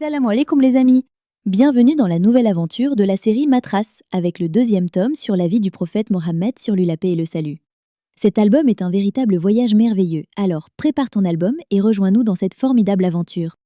Salam alaikum les amis. Bienvenue dans la nouvelle aventure de la série Matras avec le deuxième tome sur la vie du prophète Mohammed sur lui la paix et le salut. Cet album est un véritable voyage merveilleux, alors prépare ton album et rejoins-nous dans cette formidable aventure.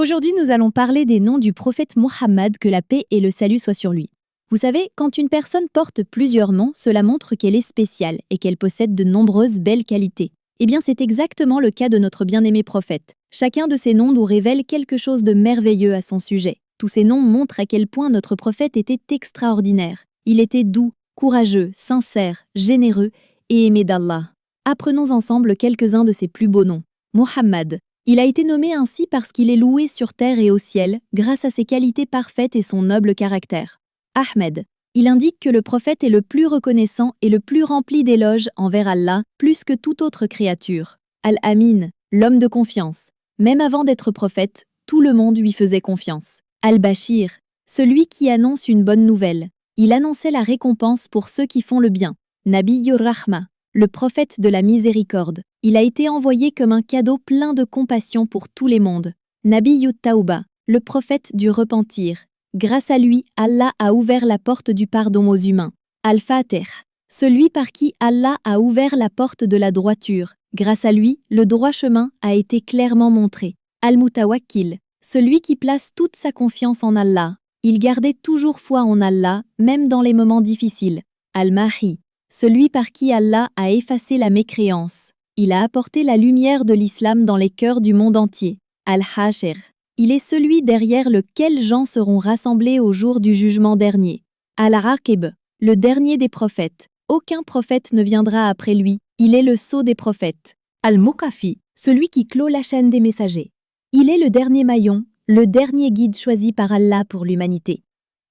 Aujourd'hui nous allons parler des noms du prophète Mohammed, que la paix et le salut soient sur lui. Vous savez, quand une personne porte plusieurs noms, cela montre qu'elle est spéciale et qu'elle possède de nombreuses belles qualités. Eh bien, c'est exactement le cas de notre bien-aimé prophète. Chacun de ces noms nous révèle quelque chose de merveilleux à son sujet. Tous ces noms montrent à quel point notre prophète était extraordinaire. Il était doux, courageux, sincère, généreux et aimé d'Allah. Apprenons ensemble quelques-uns de ses plus beaux noms. Mohammed. Il a été nommé ainsi parce qu'il est loué sur terre et au ciel, grâce à ses qualités parfaites et son noble caractère. Ahmed. Il indique que le prophète est le plus reconnaissant et le plus rempli d'éloges envers Allah, plus que toute autre créature. Al-Amin, l'homme de confiance. Même avant d'être prophète, tout le monde lui faisait confiance. Al-Bashir, celui qui annonce une bonne nouvelle. Il annonçait la récompense pour ceux qui font le bien. Nabiyyur Rahma, le prophète de la miséricorde. Il a été envoyé comme un cadeau plein de compassion pour tous les mondes. Nabiyyut Tauba, le prophète du repentir. Grâce à lui, Allah a ouvert la porte du pardon aux humains. Al-Fatih, celui par qui Allah a ouvert la porte de la droiture. Grâce à lui, le droit chemin a été clairement montré. Al-Mutawakkil, celui qui place toute sa confiance en Allah. Il gardait toujours foi en Allah, même dans les moments difficiles. Al-Mahi, celui par qui Allah a effacé la mécréance. Il a apporté la lumière de l'islam dans les cœurs du monde entier. Al-Hashir, il est celui derrière lequel gens seront rassemblés au jour du jugement dernier. Al-Raqib, le dernier des prophètes. Aucun prophète ne viendra après lui. Il est le sceau des prophètes. Al-Mukafi, celui qui clôt la chaîne des messagers. Il est le dernier maillon, le dernier guide choisi par Allah pour l'humanité.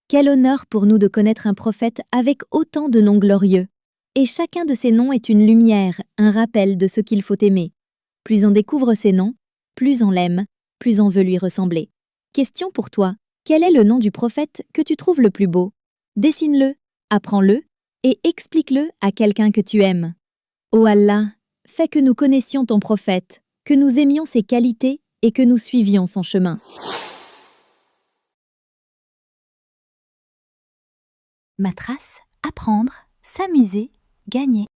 Quel honneur pour nous de connaître un prophète avec autant de noms glorieux. Et chacun de ces noms est une lumière, un rappel de ce qu'il faut aimer. Plus on découvre ces noms, plus on l'aime, plus on veut lui ressembler. Question pour toi, quel est le nom du prophète que tu trouves le plus beau? Dessine-le, apprends-le et explique-le à quelqu'un que tu aimes. Ô Allah, fais que nous connaissions ton prophète, que nous aimions ses qualités et que nous suivions son chemin. Matras, apprendre, s'amuser, gagner.